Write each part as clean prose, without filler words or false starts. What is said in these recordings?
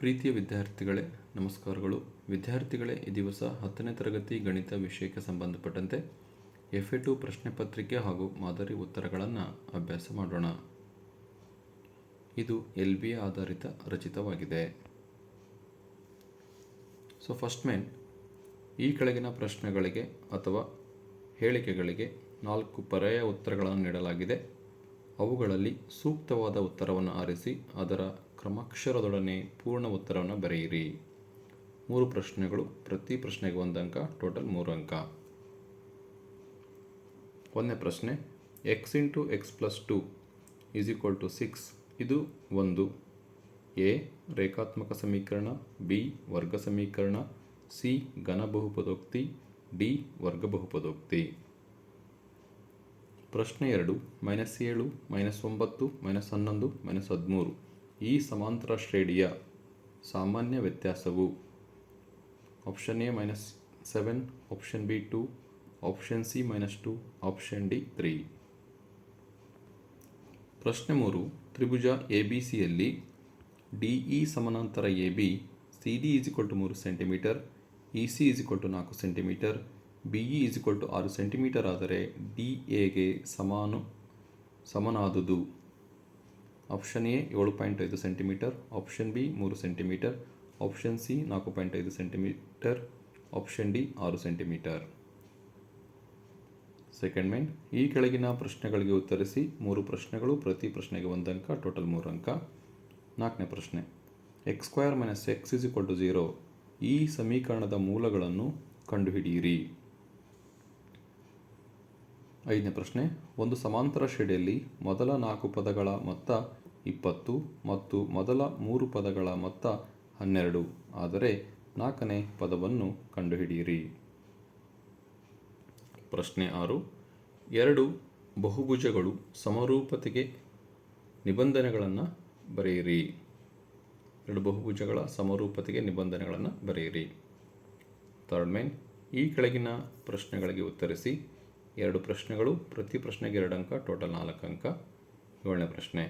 ಪ್ರೀತಿಯ ವಿದ್ಯಾರ್ಥಿಗಳೇ, ನಮಸ್ಕಾರಗಳು. ವಿದ್ಯಾರ್ಥಿಗಳೇ, ಈ ದಿವಸ 10ನೇ ತರಗತಿ ಗಣಿತ ವಿಷಯಕ್ಕೆ ಸಂಬಂಧಪಟ್ಟಂತೆ FA2 ಪ್ರಶ್ನೆ ಪತ್ರಿಕೆ ಹಾಗೂ ಮಾದರಿ ಉತ್ತರಗಳನ್ನು ಅಭ್ಯಾಸ ಮಾಡೋಣ. ಇದು LBA ಆಧಾರಿತ ರಚಿತವಾಗಿದೆ. ಫಸ್ಟ್ ಮೇನ್, ಈ ಕೆಳಗಿನ ಪ್ರಶ್ನೆಗಳಿಗೆ ಅಥವಾ ಹೇಳಿಕೆಗಳಿಗೆ 4 ಪರ್ಯಾಯ ಉತ್ತರಗಳನ್ನು ನೀಡಲಾಗಿದೆ. ಅವುಗಳಲ್ಲಿ ಸೂಕ್ತವಾದ ಉತ್ತರವನ್ನು ಆರಿಸಿ ಅದರ ಕ್ರಮಾಕ್ಷರದೊಡನೆ ಪೂರ್ಣ ಉತ್ತರವನ್ನು ಬರೆಯಿರಿ. 3 ಪ್ರಶ್ನೆಗಳು, ಪ್ರತಿ ಪ್ರಶ್ನೆಗೆ 1 ಅಂಕ, ಟೋಟಲ್ 3 ಅಂಕ. 1ನೇ ಪ್ರಶ್ನೆ, x × x + 2 = 6. ಇದು ಒಂದು ಎ ರೇಖಾತ್ಮಕ ಸಮೀಕರಣ, ಬಿ ವರ್ಗ ಸಮೀಕರಣ, ಸಿ ಘನ ಬಹುಪದೋಕ್ತಿ, ಡಿ ವರ್ಗ ಬಹುಪದೋಕ್ತಿ. ಪ್ರಶ್ನೆ 2, -7, -9, -11, -13 ಈ ಸಮಾಂತರ ಶ್ರೇಣಿಯ ಸಾಮಾನ್ಯ ವ್ಯತ್ಯಾಸವು? Option A -7, option B 2, option C -2, option D 3. ಪ್ರಶ್ನೆ 3, ತ್ರಿಭುಜ ABCಯಲ್ಲಿ DE ಸಮಾನಾಂತರ AB, CD = 3 cm, EC = 4 cm, BE = 6 cm ಆದರೆ DAಗೆ ಸಮನಾದುದು? Option A 7.5 cm, option B 3 cm, option C 4.5 cm, option D 6 cm. Second main, ಈ ಕೆಳಗಿನ ಪ್ರಶ್ನೆಗಳಿಗೆ ಉತ್ತರಿಸಿ. 3 ಪ್ರಶ್ನೆಗಳು, ಪ್ರತಿ ಪ್ರಶ್ನೆಗೆ 1 ಅಂಕ, ಟೋಟಲ್ 3 ಅಂಕ. 4ನೇ ಪ್ರಶ್ನೆ, x² - x = 0 ಈ ಸಮೀಕರಣದ ಮೂಲಗಳನ್ನು ಕಂಡುಹಿಡಿಯಿರಿ. 5ನೇ ಪ್ರಶ್ನೆ, ಒಂದು ಸಮಾಂತರ ಶ್ರೇಣಿಯಲ್ಲಿ ಮೊದಲ 4 ಪದಗಳ ಮೊತ್ತ 20 ಮತ್ತು ಮೊದಲ 3 ಪದಗಳ ಮೊತ್ತ 12 ಆದರೆ 4ನೇ ಪದವನ್ನು ಕಂಡುಹಿಡಿಯಿರಿ. ಪ್ರಶ್ನೆ 6, 2 ಬಹುಭುಜಗಳು ಸಮರೂಪತೆಗೆ ನಿಬಂಧನೆಗಳನ್ನು ಬರೆಯಿರಿ. 2 ಬಹುಭುಜಗಳ ಸಮರೂಪತೆಗೆ ನಿಬಂಧನೆಗಳನ್ನು ಬರೆಯಿರಿ. ಥರ್ಡ್ ಮೇನ್, ಈ ಕೆಳಗಿನ ಪ್ರಶ್ನೆಗಳಿಗೆ ಉತ್ತರಿಸಿ. 2 ಪ್ರಶ್ನೆಗಳು, ಪ್ರತಿ ಪ್ರಶ್ನೆಗೆ 2 ಅಂಕ, ಟೋಟಲ್ 4 ಅಂಕ. 7ನೇ ಪ್ರಶ್ನೆ,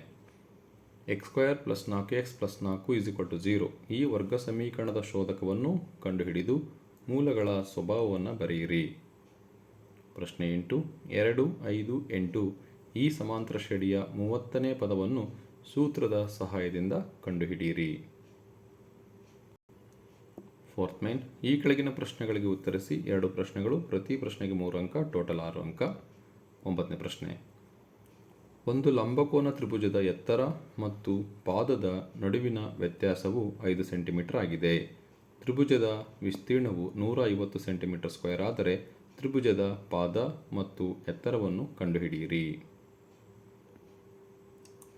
x² + 4x + 4 = 0 ಈ ವರ್ಗ ಸಮೀಕರಣದ ಶೋಧಕವನ್ನು ಕಂಡುಹಿಡಿದು ಮೂಲಗಳ ಸ್ವಭಾವವನ್ನು ಬರೆಯಿರಿ. ಪ್ರಶ್ನೆ 8, 2, 5, 8 ಈ ಸಮಾಂತರ ಶ್ರೇಣಿಯ 30ನೇ ಪದವನ್ನು ಸೂತ್ರದ ಸಹಾಯದಿಂದ ಕಂಡುಹಿಡಿಯಿರಿ. ಫೋರ್ತ್ ಮೇನ್, ಈ ಕೆಳಗಿನ ಪ್ರಶ್ನೆಗಳಿಗೆ ಉತ್ತರಿಸಿ. 2 ಪ್ರಶ್ನೆಗಳು, ಪ್ರತಿ ಪ್ರಶ್ನೆಗೆ 3 ಅಂಕ, ಟೋಟಲ್ 6 ಅಂಕ. 9ನೇ ಪ್ರಶ್ನೆ, ಒಂದು ಲಂಬಕೋನ ತ್ರಿಭುಜದ ಎತ್ತರ ಮತ್ತು ಪಾದದ ನಡುವಿನ ವ್ಯತ್ಯಾಸವು 5 cm ಆಗಿದೆ. ತ್ರಿಭುಜದ ವಿಸ್ತೀರ್ಣವು 150 cm² ಆದರೆ ತ್ರಿಭುಜದ ಪಾದ ಮತ್ತು ಎತ್ತರವನ್ನು ಕಂಡುಹಿಡಿಯಿರಿ.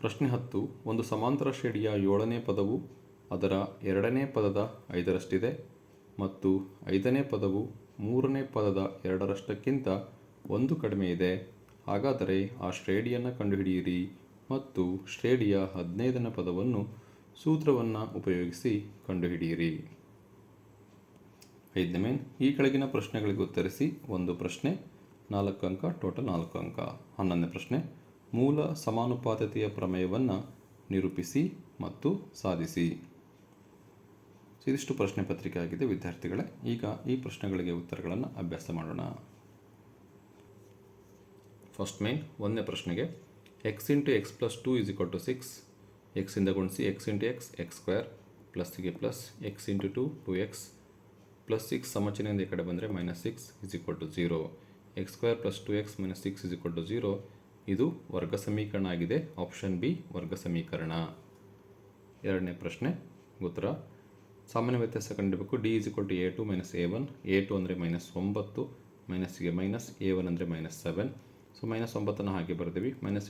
ಪ್ರಶ್ನೆ 10, ಒಂದು ಸಮಾಂತರ ಶ್ರೇಣಿಯ 7ನೇ ಪದವು ಅದರ 2ನೇ ಪದದ 5ರಷ್ಟಿದೆ ಮತ್ತು 5ನೇ ಪದವು 3ನೇ ಪದದ 2ರಷ್ಟಕ್ಕಿಂತ 1 ಕಡಿಮೆ ಇದೆ. ಹಾಗಾದರೆ ಆ ಶ್ರೇಣಿಯನ್ನು ಕಂಡುಹಿಡಿಯಿರಿ ಮತ್ತು ಶ್ರೇಣಿಯ 15ನೇ ಪದವನ್ನು ಸೂತ್ರವನ್ನು ಉಪಯೋಗಿಸಿ ಕಂಡುಹಿಡಿಯಿರಿ. 5ನೇ ಮೇನ್, ಈ ಕೆಳಗಿನ ಪ್ರಶ್ನೆಗಳಿಗೆ ಉತ್ತರಿಸಿ. 1 ಪ್ರಶ್ನೆ, 4 ಅಂಕ, ಟೋಟಲ್ 4 ಅಂಕ. 11ನೇ ಪ್ರಶ್ನೆ, ಮೂಲ ಸಮಾನುಪಾತತೆಯ ಪ್ರಮೇಯವನ್ನು ನಿರೂಪಿಸಿ ಮತ್ತು ಸಾಧಿಸಿ. ಇದಿಷ್ಟು ಪ್ರಶ್ನೆ ಪತ್ರಿಕೆ ಆಗಿದೆ ವಿದ್ಯಾರ್ಥಿಗಳೇ. ಈಗ ಈ ಪ್ರಶ್ನೆಗಳಿಗೆ ಉತ್ತರಗಳನ್ನು ಅಭ್ಯಾಸ ಮಾಡೋಣ. ಫಸ್ಟ್ ಮೇನ್, 1ನೇ ಪ್ರಶ್ನೆಗೆ x × x + 2 = 6. x ಇಂದ ಗುಣಿಸಿ, x × x x² ಪ್ಲಸ್ಗೆ ಪ್ಲಸ್, x × 2 2x +6 ಸಮಚಿಹ್ನೆಯಿಂದ ಈ ಕಡೆ ಬಂದರೆ -6 = 0. x² + 2x - 6 = 0 ಇದು ವರ್ಗ ಸಮೀಕರಣ ಆಗಿದೆ. ಆಪ್ಷನ್ ಬಿ ವರ್ಗ ಸಮೀಕರಣ. 2ನೇ ಪ್ರಶ್ನೆ ಉತ್ತರ, ಸಾಮಾನ್ಯ ವ್ಯತ್ಯಾಸ ಕಂಡುಹಿಡಿಯಬೇಕು. d = a2 - a1. a2 ಅಂದರೆ -9, ಮೈನಸ್ಗೆ ಮೈನಸ್, a1 ಅಂದರೆ -7. ಸೊ -9 ಹಾಗೆ ಬರ್ತೀವಿ. - ×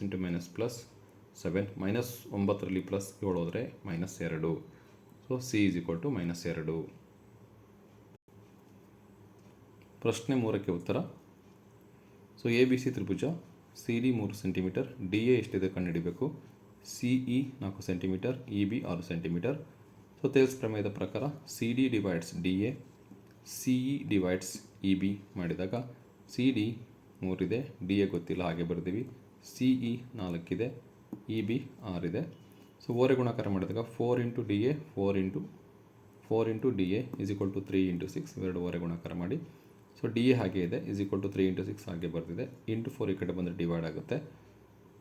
+7, -9ರಲ್ಲಿ +7 ಹೋದರೆ -2. So c = -2. ಪ್ರಶ್ನೆ 3ಕ್ಕೆ ಉತ್ತರ. ಸೊ ABC ತ್ರಿಭುಜ, CD 3 cm, DA ಎಷ್ಟಿದೆ ಕಂಡುಹಿಡಿಯಬೇಕು. CE 4 cm, EB 6 cm. So Thales ಪ್ರಮೇಯದ ಪ್ರಕಾರ CD divides DA, CE divides EB ಮಾಡಿದಾಗ CD 3 ಇದೆ, DA ಗೊತ್ತಿಲ್ಲ ಹಾಗೆ ಬರ್ತೀವಿ. CE 4 ಇದೆ, EB 6 ಇದೆ. ಸೊ ಓರೆ ಗುಣಾಕಾರ ಮಾಡಿದಾಗ 4 into D A 4 into D A is equal to 3 into 6 ಇವೆರಡು ಓರೆ ಗುಣಾಕಾರ ಮಾಡಿ. ಸೊ ಡಿ ಎ ಹಾಗೆ ಇದೆ ಈಸ್ ಈಕ್ವಲ್ ಟು 3 ಇಂಟು 6 ಹಾಗೆ ಬರ್ತಿದೆ. ಇಂಟು 4 ಈ ಕಡೆ ಬಂದರೆ ಡಿವೈಡ್ ಆಗುತ್ತೆ.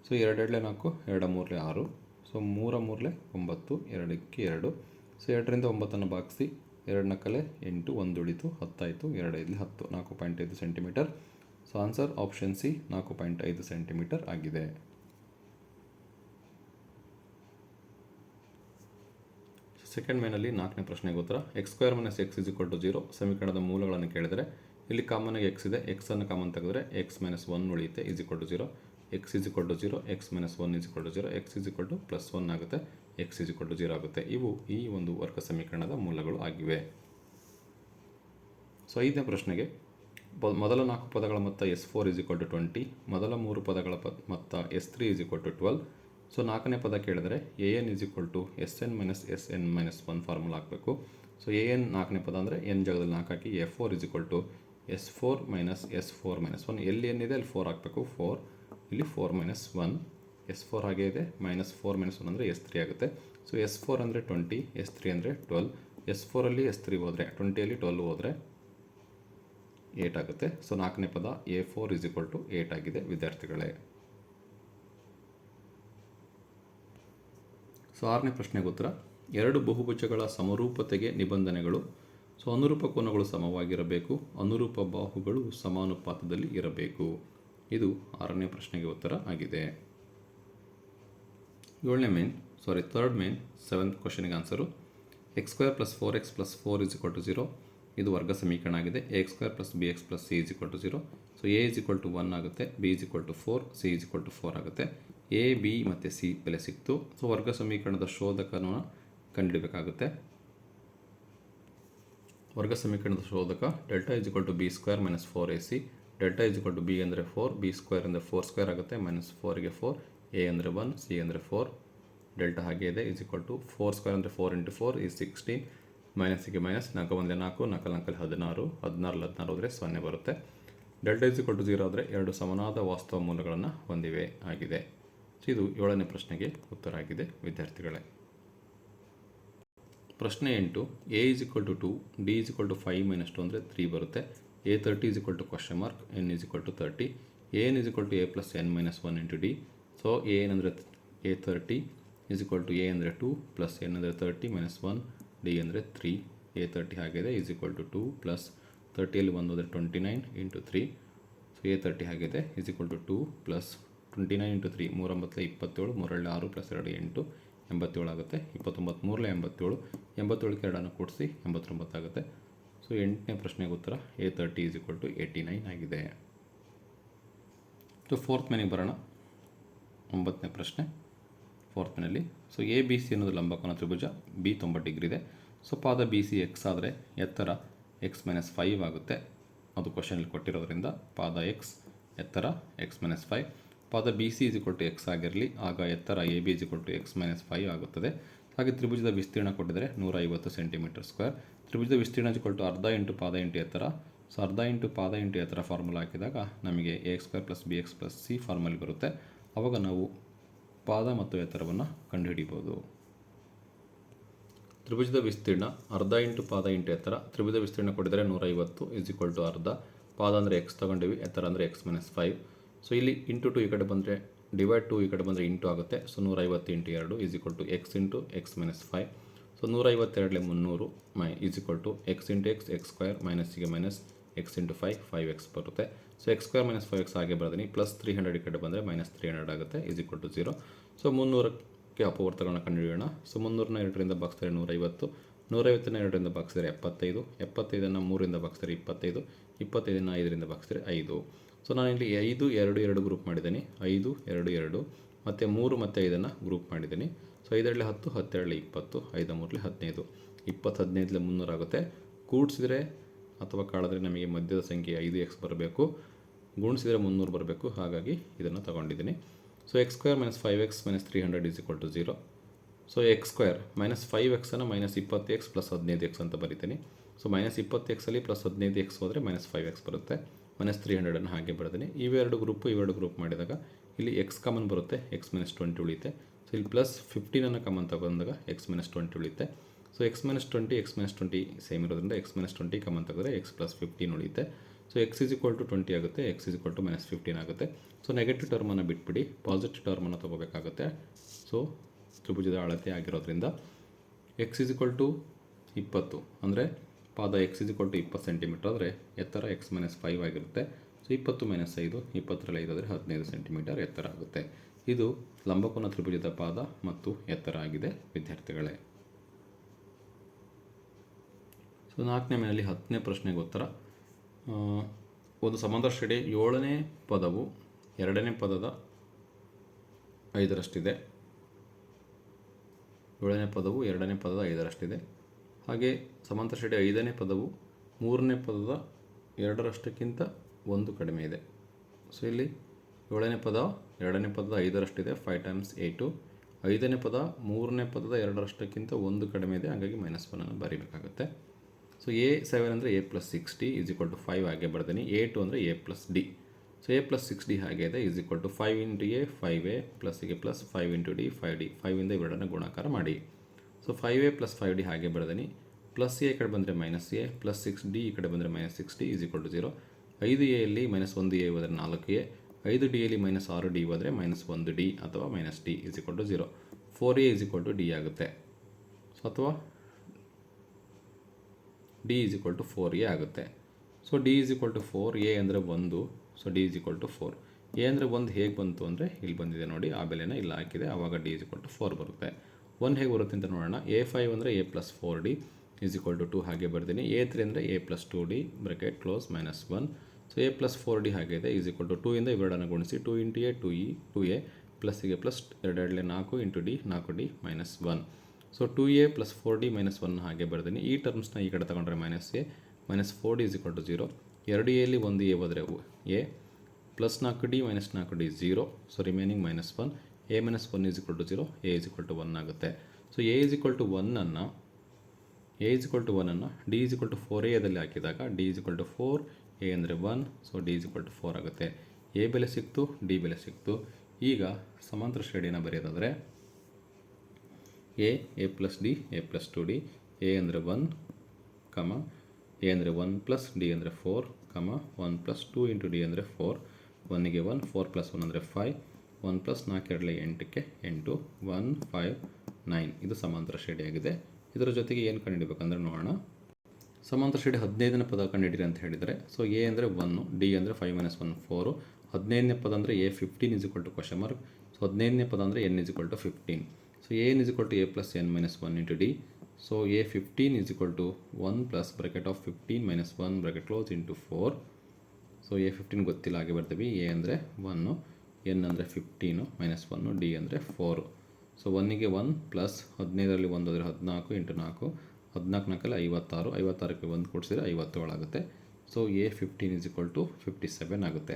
ಸೊ 2 2 4 2 3 6. ಸೊ 3 3 9 2ಕ್ಕೆ 2. ಸೊ 2ರಿಂದ 9 ಭಾಗಿಸಿ 2 4 8 1 ಉಳಿತು 10 ಆಯಿತು. 2 5 10 4.5 centimetre. So answer option C 4.5 centimetre ಆಗಿದೆ. ಸೆಕೆಂಡ್ ಮೇನಲ್ಲಿ 4ನೇ ಪ್ರಶ್ನೆಗೆ ಉತ್ತರ. X square minus x is equal to 0 ಸಮೀಕರಣದ ಮೂಲಗಳನ್ನು ಕೇಳಿದರೆ ಇಲ್ಲಿ ಕಾಮನಾಗಿ ಎಕ್ಸ್ ಇದೆ. ಎಕ್ಸನ್ನು ಕಾಮನ್ ತೆಗೆದರೆ ಎಕ್ಸ್ ಮೈನಸ್ 1 ಉಳಿಯುತ್ತೆ is equal to 0. X is equal to 0, x minus 1 is equal to 0, x is equal to plus 1 ಆಗುತ್ತೆ, ಎಕ್ಸ್ ಈಸ್ ಈಕ್ವಲ್ ಟು 0 ಆಗುತ್ತೆ. ಇವು ಈ ಒಂದು ವರ್ಗ ಸಮೀಕರಣದ ಮೂಲಗಳು ಆಗಿವೆ. ಸೊ 5ನೇ ಪ್ರಶ್ನೆಗೆ ಮೊದಲ 4 ಪದಗಳ ಮೊತ್ತ S4 ಈಸ್ ಈಕ್ವಲ್ ಟು 20, ಮೊದಲ 3 ಪದಗಳ ಮೊತ್ತ S3 is equal to 12. So 4ನೇ ಪದ ಕೇಳಿದರೆ AN is equal to SN minus SN minus 1 formula ಹಾಕಬೇಕು. ಸೊ AN 4ನೇ ಪದ ಅಂದರೆ ಎನ್ ಜಾಗದಲ್ಲಿ 4 ಹಾಕಿ A4 is equal to S4 minus S4 minus 1. ಎಲ್ಲಿ ಎನ್ ಇದೆ ಅಲ್ಲಿ 4 ಹಾಕಬೇಕು. 4 ಇಲ್ಲಿ 4 ಮೈನಸ್ 1, S4 ಹಾಗೆ ಇದೆ. ಮೈನಸ್ 4 ಮೈನಸ್ 1 ಅಂದರೆ S3 ಆಗುತ್ತೆ. ಸೊ S4 ಅಂದರೆ 20, S3 ಅಂದರೆ 12. S4ಅಲ್ಲಿ S3 ಹೋದರೆ 20ಅಲ್ಲಿ 12 ಹೋದರೆ 8 ಆಗುತ್ತೆ. ಸೊ 4ನೇ ಪದ A4 ಈಸ್ ಈಕ್ವಲ್ ಟು 8 ಆಗಿದೆ ವಿದ್ಯಾರ್ಥಿಗಳೇ. ಸೊ 6ನೇ ಪ್ರಶ್ನೆಗೆ ಉತ್ತರ. 2 ಬಹುಭುಜಗಳ ಸಮರೂಪತೆಗೆ ನಿಬಂಧನೆಗಳು. ಸೊ ಅನುರೂಪ ಕೋನಗಳು ಸಮವಾಗಿರಬೇಕು, ಅನುರೂಪ ಬಾಹುಗಳು ಸಮಾನುಪಾತದಲ್ಲಿ ಇರಬೇಕು. ಇದು 6ನೇ ಪ್ರಶ್ನೆಗೆ ಉತ್ತರ ಆಗಿದೆ. 3rd ಮೇನ್ 7th ಕ್ವಶನಿಗೆ answer. X square plus 4x plus 4 is equal to 0 ಇದು ವರ್ಗ ಸಮೀಕರಣ ಆಗಿದೆ. X square plus B X plus C is equal to 0. So A is equal to 1 ಆಗುತ್ತೆ, B is equal to 4, C is equal to 4 ಆಗುತ್ತೆ. A B ಮತ್ತು C ಬೆಲೆ ಸಿಕ್ತು. So ವರ್ಗ ಸಮೀಕರಣದ ಶೋಧಕನ ಕಂಡುಹಿಡಬೇಕಾಗುತ್ತೆ. ವರ್ಗ ಸಮೀಕರಣದ ಶೋಧಕ delta is equal to B square minus 4ac. Delta is equal to B ಅಂದರೆ 4, ಬಿ ಸ್ಕ್ವೇರ್ ಅಂದರೆ 4 ಸ್ಕ್ವೇರ್ ಆಗುತ್ತೆ, ಮೈನಸ್ 4ಗೆ 4, ಎ ಅಂದರೆ 1, ಸಿ ಅಂದರೆ 4. ಡೆಲ್ಟಾ ಹಾಗೆ ಇದೆ ಈಸ್ ಈಕ್ವಲ್ ಟು 4 ಸ್ಕ್ವೇರ್ ಅಂದರೆ 4 ಇಂಟು 4 ಈಸ್ 16, ಮೈನಸ್ಗೆ ಮೈನಸ್ 4 1 4, 4 4 16, 16 ಹೋದರೆ 0 ಬರುತ್ತೆ. ಡೆಲ್ಟಾ ಈಸ್ ಈಕ್ವಲ್ ಟು 0 ಆದರೆ 2 ಸಮನಾದ ವಾಸ್ತವ ಮೂಲಗಳನ್ನು ಹೊಂದಿವೆ ಆಗಿದೆ. ಸೊ ಇದು 7ನೇ ಪ್ರಶ್ನೆಗೆ ಉತ್ತರ ಆಗಿದೆ ವಿದ್ಯಾರ್ಥಿಗಳೇ. ಪ್ರಶ್ನೆ 8. A is equal to 2, D is equal to 5 minus 2 ಅಂದರೆ 3 ಬರುತ್ತೆ. A30 is equal to question mark, N is equal to 30. N is equal to A plus N minus 1 into D. So A ಏನಂದರೆ A30 is equal to A ಅಂದರೆ 2 plus N ಅಂದರೆ 30 minus 1, D ಅಂದರೆ 3. A30 ಆಗಿದೆ is equal to 2 plus 30ಯಲ್ಲಿ 1 ಹೋದರೆ 29 into 3. So A30 ಆಗಿದೆ is equal to 2 plus 29 into 3, 3 9 27, 3 6 plus 2 8, 87 ಆಗುತ್ತೆ. 29 3 87, 87ಕ್ಕೆ 2 ಕೂಡಿಸಿ 89 ಆಗುತ್ತೆ. ಸೊ 8ನೇ ಪ್ರಶ್ನೆಗೆ ಉತ್ತರ A30 ಈಸ್ ಈಕ್ವಲ್ ಟು 89 ಆಗಿದೆ. ಸೊ 4th ಮೇನಿಗೆ ಬರೋಣ. 9ನೇ ಪ್ರಶ್ನೆ 4th ಮೇನಲ್ಲಿ. ಸೊ ಎ ಬಿ ಸಿ ಅನ್ನೋದು ಲಂಬಕೋನ ತ್ರಿಭುಜ, ಬಿ 90 ಡಿಗ್ರಿ ಇದೆ. ಸೊ ಪಾದ ಬಿ ಸಿ ಎಕ್ಸ್ ಆದರೆ ಎತ್ತರ ಎಕ್ಸ್ ಮೈನಸ್ 5 ಆಗುತ್ತೆ. ಅದು ಕ್ವಶನಲ್ಲಿ ಕೊಟ್ಟಿರೋದ್ರಿಂದ ಪಾದ ಎಕ್ಸ್, ಎತ್ತರ ಎಕ್ಸ್ ಮೈನಸ್ 5. ಪಾದ B C is equal to x ಆಗಿರಲಿ, ಆಗ ಎತ್ತರ A B is equal to x minus 5 ಆಗುತ್ತದೆ. ಹಾಗೆ ತ್ರಿಭುಜದ ವಿಸ್ತೀರ್ಣ ಕೊಟ್ಟಿದ್ದಾರೆ 150 ಸೆಂಟಿಮೀಟರ್ ಸ್ಕ್ವೇರ್. ತ್ರಿಭುಜದ ವಿಸ್ತೀರ್ಣ ಈಸ್ ಈಕ್ವಲ್ ಟು ಅರ್ಧ ಇಂಟು ಪಾದ ಇಂಟು ಎತ್ತರ. ಸೊ ಅರ್ಧ ಇಂಟು ಪಾದ ಇಂಟು ಎತ್ತರ ಫಾರ್ಮುಲಾ ಹಾಕಿದಾಗ ನಮಗೆ A X square plus B X plus C ಫಾರ್ಮಲ್ಲಿ ಬರುತ್ತೆ. ಆವಾಗ ನಾವು ಪಾದ ಮತ್ತು ಎತ್ತರವನ್ನು ಕಂಡುಹಿಡಿಬೋದು. ತ್ರಿಭುಜದ ವಿಸ್ತೀರ್ಣ ಅರ್ಧ ಇಂಟು ಪಾದ ಇಂಟು ಎತ್ತರ. ತ್ರಿಭುಜದ ವಿಸ್ತೀರ್ಣ ಕೊಟ್ಟಿದ್ದಾರೆ 150 ಈಸ್ ಈಕ್ವಲ್ ಟು ಅರ್ಧ. ಪಾದ ಅಂದರೆ ಎಕ್ಸ್ ತೊಗೊಂಡಿವಿ, ಎತ್ತರ ಅಂದರೆ ಎಕ್ಸ್ ಮೈನಸ್ 5. ಸೊ ಇಲ್ಲಿ ಇಂಟು 2 ಈ ಕಡೆ ಬಂದರೆ ಡಿವೈಡ್ 2 ಈ ಕಡೆ ಬಂದರೆ ಇಂಟು ಆಗುತ್ತೆ. So 150 into 2 is equal to X into X minus 5. So 152 300 is equal to X into X, X square ಮೈನಸ್ಗೆ ಮೈನಸ್ ಎಕ್ಸ್ ಇಂಟು 5x ಬರುತ್ತೆ. So X square minus 5x ಹಾಗೆ ಬರ್ತೀನಿ. ಪ್ಲಸ್ 300 ಈ ಕಡೆ ಬಂದರೆ ಮೈನಸ್ 300 ಆಗುತ್ತೆ ಈಸ್ ಈಕ್ವಲ್ ಟು 0. ಸೊ 300ಕ್ಕೆ ಅಪವರ್ತಗಳನ್ನ ಕಂಡುಹಿಡಿಯೋಣ. So 300ನ 2ರಿಂದ ಭಾಗಿಸಿದರೆ 150, 150ನ 2ರಿಂದ ಭಾಗಿಸಿದರೆ 75, 75ನ್ನು 3ರಿಂದ ಭಾಗಿಸಿದರೆ 25, 25ನ್ನು 5ರಿಂದ ಭಾಗಿಸಿದರೆ 5. ಸೊ ನಾನು ಇಲ್ಲಿ 5 2 2 ಗ್ರೂಪ್ ಮಾಡಿದ್ದೀನಿ, 5 2 2 ಮತ್ತು 3 ಮತ್ತು 5ನ್ನು ಗ್ರೂಪ್ ಮಾಡಿದ್ದೀನಿ. ಸೊ 5 2 10, 10 2 20, 5 3 15, 20 15 300 ಆಗುತ್ತೆ. ಕೂಡಿಸಿದರೆ ಅಥವಾ ಕಳೆದ್ರೆ ನಮಗೆ ಮಧ್ಯದ ಸಂಖ್ಯೆ 5x ಬರಬೇಕು, ಗುಣಿಸಿದರೆ 300 ಬರಬೇಕು. ಹಾಗಾಗಿ ಇದನ್ನು ತಗೊಂಡಿದ್ದೀನಿ. So X square minus 5x minus 300 is equal to 0. So X square minus 5xನ್ನು ಮೈನಸ್ 20x ಪ್ಲಸ್ 15x ಅಂತ ಬರಿತೀನಿ. ಸೊ ಮೈನಸ್ 20xಲ್ಲಿ ಪ್ಲಸ್ 15x ಹೋದರೆ ಮೈನಸ್ 5x ಬರುತ್ತೆ. ಮೈನಸ್ 300 ಹಾಗೆ ಬರ್ತೀನಿ. ಇವೆರಡು ಗ್ರೂಪ್ ಮಾಡಿದಾಗ ಇಲ್ಲಿ ಎಕ್ಸ್ ಕಾಮನ್ ಬರುತ್ತೆ, ಎಕ್ಸ್ ಮೈನಸ್ 20 ಉಳಿಯುತ್ತೆ. ಸೊ ಇಲ್ಲಿ ಪ್ಲಸ್ 15 ಕಾಮನ್ ತಗೊಂಡಾಗ ಎಕ್ಸ್ ಮೈನಸ್ 20 ಉಳಿಯುತ್ತೆ. ಸೊ ಎಕ್ಸ್ ಮೈನಸ್ 20 ಸೇಮ್ ಇರೋದ್ರಿಂದ ಎಕ್ಸ್ ಮೈನಸ್ 20 ಕಾಮನ್ ತೆಗೆದ್ರೆ ಎಕ್ಸ್ ಪ್ಲಸ್ 15 ಉಳಿಯುತ್ತೆ. So x is equal to 20 ಆಗುತ್ತೆ, x is equal to minus 15 ಆಗುತ್ತೆ. ಸೊ ನೆಗೆಟಿವ್ ಟರ್ಮನ್ನು ಬಿಟ್ಬಿಡಿ, ಪಾಸಿಟಿವ್ ಟರ್ಮನ್ನು ತೊಗೋಬೇಕಾಗುತ್ತೆ. ಸೊ ತ್ರಿಭುಜದ ಅಳತೆ ಆಗಿರೋದ್ರಿಂದ ಎಕ್ಸ್ ಇಸ್ ಈಕ್ವಲ್ ಟು 20 ಅಂದರೆ ಪಾದ x is equal to 20 centimetre ಆದರೆ ಎತ್ತರ ಎಕ್ಸ್ ಮೈನಸ್ 5 ಆಗಿರುತ್ತೆ. ಸೊ 20 ಮೈನಸ್ 5, 20ರಲ್ಲಿ 5 ಆದರೆ 15 ಸೆಂಟಿಮೀಟರ್ ಎತ್ತರ ಆಗುತ್ತೆ. ಇದು ಲಂಬಕೋನ ತ್ರಿಭುಜದ ಪಾದ ಮತ್ತು ಎತ್ತರ ಆಗಿದೆ ವಿದ್ಯಾರ್ಥಿಗಳೇ. ಸೊ 4ನೇ ಮೇನಲ್ಲಿ 10ನೇ ಪ್ರಶ್ನೆಗೆ ಉತ್ತರ. ಒಂದು ಸಮಾಂತರ ಶ್ರೇಣಿ 7ನೇ ಪದವು 2ನೇ ಪದದ 5ರಷ್ಟಿದೆ. 7ನೇ ಪದವು 2ನೇ ಪದದ 5ರಷ್ಟಿದೆ. ಹಾಗೆ ಸಮಾಂತರ ಶ್ರೇಣಿ 5ನೇ ಪದವು 3ನೇ ಪದದ 2ರಷ್ಟಕ್ಕಿಂತ 1 ಕಡಿಮೆ ಇದೆ. ಸೊ ಇಲ್ಲಿ 7ನೇ ಪದ 2ನೇ ಪದದ 5ರಷ್ಟಿದೆ, 5 ಟೈಮ್ಸ್ 8. 5ನೇ ಪದ 3ನೇ ಪದದ 2ರಷ್ಟಕ್ಕಿಂತ 1 ಕಡಿಮೆ ಇದೆ, ಹಾಗಾಗಿ -1 ಬರೀಬೇಕಾಗುತ್ತೆ. ಸೊ A7 ಅಂದರೆ A plus 6D is equal to 5 ಹಾಗೆ ಬರ್ತೀನಿ. A2 ಅಂದರೆ A plus D. So A plus 6D ಹಾಗೆ ಇದೆ is equal to 5 into A 5A plus ಗೆ ಪ್ಲಸ್ 5 ಇಂಟು D 5D. 5ಇಂದ ಇವೆರಡನ್ನು ಗುಣಾಕಾರ ಮಾಡಿ. ಸೊ 5A ಪ್ಲಸ್ 5D ಹಾಗೆ ಬರ್ತೀನಿ. ಪ್ಲಸ್ ಎ ಕಡೆ ಬಂದರೆ ಮೈನಸ್ ಎ, ಪ್ಲಸ್ 6D ಈ ಕಡೆ ಬಂದರೆ minus 6D is equal to 0. 5Aಯಲ್ಲಿ ಮೈನಸ್ 1A ಹೋದರೆ 4A, 5Dಯಲ್ಲಿ ಮೈನಸ್ 6D ಹೋದರೆ ಮೈನಸ್ 1D ಅಥವಾ minus D is equal to 0. 4A is equal to D ಆಗುತ್ತೆ. ಸೊ ಅಥವಾ D is equal to 4A ಆಗುತ್ತೆ. So D is equal to 4A ಅಂದರೆ 1. So D is equal to 4. A ಅಂದರೆ 1 ಹೇಗೆ ಬಂತು ಅಂದರೆ ಇಲ್ಲಿ ಬಂದಿದೆ ನೋಡಿ, ಆ ಬೆಲೆನ ಇಲ್ಲಿ ಹಾಕಿದೆ, ಆವಾಗ D ಈಸ್ ಈಕ್ವಲ್ ಟು 4 ಬರುತ್ತೆ. 1 ಹೇಗೆ ಬರುತ್ತೆ ಅಂತ ನೋಡೋಣ. A5 ಅಂದರೆ A plus 4D is equal to 2 ಹಾಗೆ ಬರ್ತೀನಿ. A3 ಅಂದರೆ A plus 2D bracket close minus 1. So A plus 4D ಹಾಗಿದೆ ಈಸ್ ಈಕ್ವಲ್ ಟು 2ಇಂದ ಇವೆರಡನ್ನು ಗುಣಿಸಿ 2 ಇಂಟು A 2E 2A ಪ್ಲಸ್ಸಿಗೆ plus 2 4 into D 4D minus 1. So 2A plus 4D minus 1 ಹಾಗೆ ಬರ್ತೀನಿ. ಈ ಟರ್ಮ್ಸ್ನ ಈ ಕಡೆ ತಗೊಂಡ್ರೆ minus A minus 4D is equal to 0. 2Aಯಲ್ಲಿ 1A ಹೋದರೆ A plus 4D minus 4D 0. So remaining minus 1. A minus 1 is equal to 0. A is equal to 1 ಆಗುತ್ತೆ. So A is equal to 1ಅನ್ನು D ಈಸ್ ಈಕ್ವಲ್ ಟು 4Aದಲ್ಲಿ ಹಾಕಿದಾಗ D is equal to 4, A ಅಂದರೆ 1. So D is equal to 4 ಆಗುತ್ತೆ. A ಬೆಲೆ ಸಿಕ್ತು, D ಬೆಲೆ ಸಿಕ್ತು. ಈಗ ಸಮಾಂತರ ಶ್ರೇಣಿಯನ್ನು ಬರೆಯೋದಾದರೆ A plus D A plus 2D, A ಅಂದರೆ 1, A ಅಂದರೆ 1 ಪ್ಲಸ್ D ಅಂದರೆ 4, 1 ಪ್ಲಸ್ 2 ಇಂಟು D ಅಂದರೆ 4, 1ಗೆ 1, 4 ಪ್ಲಸ್ 1 ಅಂದರೆ 5, 1 ಪ್ಲಸ್ 4 2 8ಕ್ಕೆ 8, 1 5 9. ಇದು ಸಮಾಂತರ ಶ್ರೇಣಿಯಾಗಿದೆ. ಇದರ ಜೊತೆಗೆ ಏನು ಕಂಡುಹಿಡಬೇಕಂದ್ರೆ ನೋಡೋಣ. ಸಮಾಂತರ ಶ್ರೇಣಿ 15ನೇ ಪದ ಕಂಡುಹಿಡಿರಿ ಅಂತ ಹೇಳಿದರೆ, ಸೊ A ಅಂದರೆ 1, D ಅಂದರೆ 5 ಮೈನಸ್ 1 4. 15ನೇ ಪದ ಅಂದರೆ A 15 is equal to question mark. So 15ನೇ ಪದ ಅಂದರೆ N is equal to 15. So N is equal to A plus N minus 1 into D. So A 15 is equal to 1 plus bracket of 15 minus 1 bracket close into 4. So A 15 ಗೊತ್ತಿಲ್ಲ, ಹಾಗೆ ಬರ್ತೀವಿ. A ಅಂದರೆ 1, N ಅಂದರೆ 15 minus 1, D ಅಂದರೆ 4. So 1ಗೆ 1 plus 15ರಲ್ಲಿ 1 ಅಂದರೆ 14 into 4, 14 4ಲ್ಲಿ 56, 56ಕ್ಕೆ 1 ಕೊಡಿಸಿದ್ರೆ 57 ಆಗುತ್ತೆ. So A 15 is equal to 57 ಆಗುತ್ತೆ.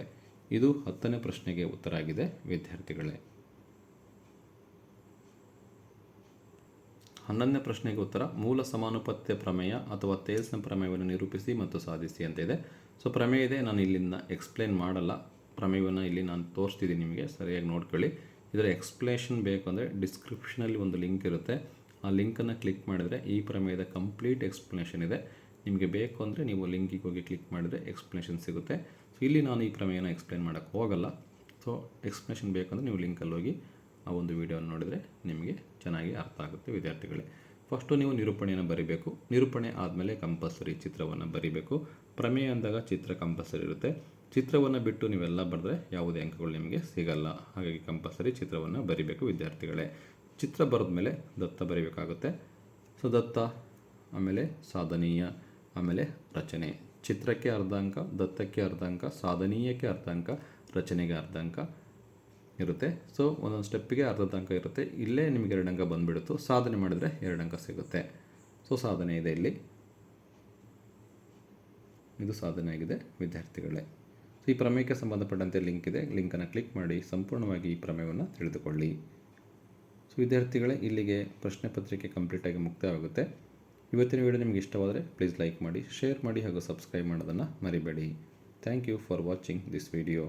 ಇದು 10ನೇ ಪ್ರಶ್ನೆಗೆ ಉತ್ತರ ಆಗಿದೆ ವಿದ್ಯಾರ್ಥಿಗಳೇ. 11ನೇ ಪ್ರಶ್ನೆಗೆ ಉತ್ತರ. ಮೂಲ ಸಮಾನುಪಾತ್ಯ ಪ್ರಮೇಯ ಅಥವಾ ಥೇಲ್ಸ್ನ ಪ್ರಮೇಯವನ್ನು ನಿರೂಪಿಸಿ ಮತ್ತು ಸಾಧಿಸಿ ಅಂತ ಇದೆ. ಸೊ ಪ್ರಮೇಯ ಇದೆ, ನಾನು ಇಲ್ಲಿಂದ ಎಕ್ಸ್ಪ್ಲೇನ್ ಮಾಡಲ್ಲ. ಪ್ರಮೇಯವನ್ನು ಇಲ್ಲಿ ನಾನು ತೋರಿಸ್ತಿದ್ದೀನಿ, ನಿಮಗೆ ಸರಿಯಾಗಿ ನೋಡ್ಕೊಳ್ಳಿ. ಇದರ ಎಕ್ಸ್ಪ್ಲೇಷನ್ ಬೇಕು ಅಂದರೆ ಡಿಸ್ಕ್ರಿಪ್ಷನಲ್ಲಿ ಒಂದು ಲಿಂಕ್ ಇರುತ್ತೆ, ಆ ಲಿಂಕನ್ನು ಕ್ಲಿಕ್ ಮಾಡಿದರೆ ಈ ಪ್ರಮೇಯದ ಕಂಪ್ಲೀಟ್ ಎಕ್ಸ್ಪ್ಲನೇಷನ್ ಇದೆ. ನಿಮಗೆ ಬೇಕು ಅಂದರೆ ನೀವು ಲಿಂಕಿಗೆ ಹೋಗಿ ಕ್ಲಿಕ್ ಮಾಡಿದರೆ ಎಕ್ಸ್ಪ್ಲನೇಷನ್ ಸಿಗುತ್ತೆ. ಸೊ ಇಲ್ಲಿ ನಾನು ಈ ಪ್ರಮೇಯನ ಎಕ್ಸ್ಪ್ಲೇನ್ ಮಾಡೋಕ್ಕೆ ಹೋಗಲ್ಲ. ಸೊ ಎಕ್ಸ್ಪ್ಲನೇಷನ್ ಬೇಕಂದರೆ ನೀವು ಲಿಂಕಲ್ಲಿ ಹೋಗಿ ಆ ಒಂದು ವಿಡಿಯೋನ ನೋಡಿದರೆ ನಿಮಗೆ ಚೆನ್ನಾಗಿ ಅರ್ಥ ಆಗುತ್ತೆ ವಿದ್ಯಾರ್ಥಿಗಳೇ. ಫಸ್ಟು ನೀವು ನಿರೂಪಣೆಯನ್ನು ಬರೀಬೇಕು. ನಿರೂಪಣೆ ಆದಮೇಲೆ ಕಂಪಲ್ಸರಿ ಚಿತ್ರವನ್ನು ಬರೀಬೇಕು. ಪ್ರಮೇಯ ಅಂದಾಗ ಚಿತ್ರ ಕಂಪಲ್ಸರಿ ಇರುತ್ತೆ. ಚಿತ್ರವನ್ನು ಬಿಟ್ಟು ನೀವೆಲ್ಲ ಬರೆದ್ರೆ ಯಾವುದೇ ಅಂಕಗಳು ನಿಮಗೆ ಸಿಗಲ್ಲ. ಹಾಗಾಗಿ ಕಂಪಲ್ಸರಿ ಚಿತ್ರವನ್ನು ಬರೀಬೇಕು ವಿದ್ಯಾರ್ಥಿಗಳೇ. ಚಿತ್ರ ಬರೆದ ಮೇಲೆ ದತ್ತ ಬರೀಬೇಕಾಗುತ್ತೆ. ಸೊ ದತ್ತ, ಆಮೇಲೆ ಸಾಧನೀಯ, ಆಮೇಲೆ ರಚನೆ. ಚಿತ್ರಕ್ಕೆ ಅರ್ಧ ಅಂಕ, ದತ್ತಕ್ಕೆ ಅರ್ಧ ಅಂಕ, ಸಾಧನೀಯಕ್ಕೆ ಅರ್ಧ ಅಂಕ, ರಚನೆಗೆ ಅರ್ಧ ಅಂಕ ಇರುತ್ತೆ. ಸೊ ಒಂದೊಂದು ಸ್ಟೆಪ್ಪಿಗೆ ಅರ್ಧ ಅಂಕ ಇರುತ್ತೆ. ಇಲ್ಲೇ ನಿಮಗೆ 2 ಅಂಕ ಬಂದುಬಿಡುತ್ತು. ಸಾಧನೆ ಮಾಡಿದರೆ 2 ಅಂಕ ಸಿಗುತ್ತೆ. ಸೊ ಸಾಧನೆ ಇದೆ ಇಲ್ಲಿ, ಇದು ಸಾಧನೆ ಆಗಿದೆ ವಿದ್ಯಾರ್ಥಿಗಳೇ. ಸೊ ಈ ಪ್ರಮೇಯಕ್ಕೆ ಸಂಬಂಧಪಟ್ಟಂತೆ ಲಿಂಕ್ ಇದೆ, ಲಿಂಕನ್ನು ಕ್ಲಿಕ್ ಮಾಡಿ ಸಂಪೂರ್ಣವಾಗಿ ಈ ಪ್ರಮೇಯವನ್ನು ತಿಳಿದುಕೊಳ್ಳಿ. ಸೊ ವಿದ್ಯಾರ್ಥಿಗಳೇ, ಇಲ್ಲಿಗೆ ಪ್ರಶ್ನೆ ಪತ್ರಿಕೆ ಕಂಪ್ಲೀಟಾಗಿ ಮುಕ್ತಾಯವಾಗುತ್ತೆ. ಇವತ್ತಿನ ವಿಡಿಯೋ ನಿಮಗೆ ಇಷ್ಟವಾದರೆ ಪ್ಲೀಸ್ ಲೈಕ್ ಮಾಡಿ, ಶೇರ್ ಮಾಡಿ ಹಾಗೂ ಸಬ್ಸ್ಕ್ರೈಬ್ ಮಾಡೋದನ್ನು ಮರಿಬೇಡಿ. Thank you for watching this video.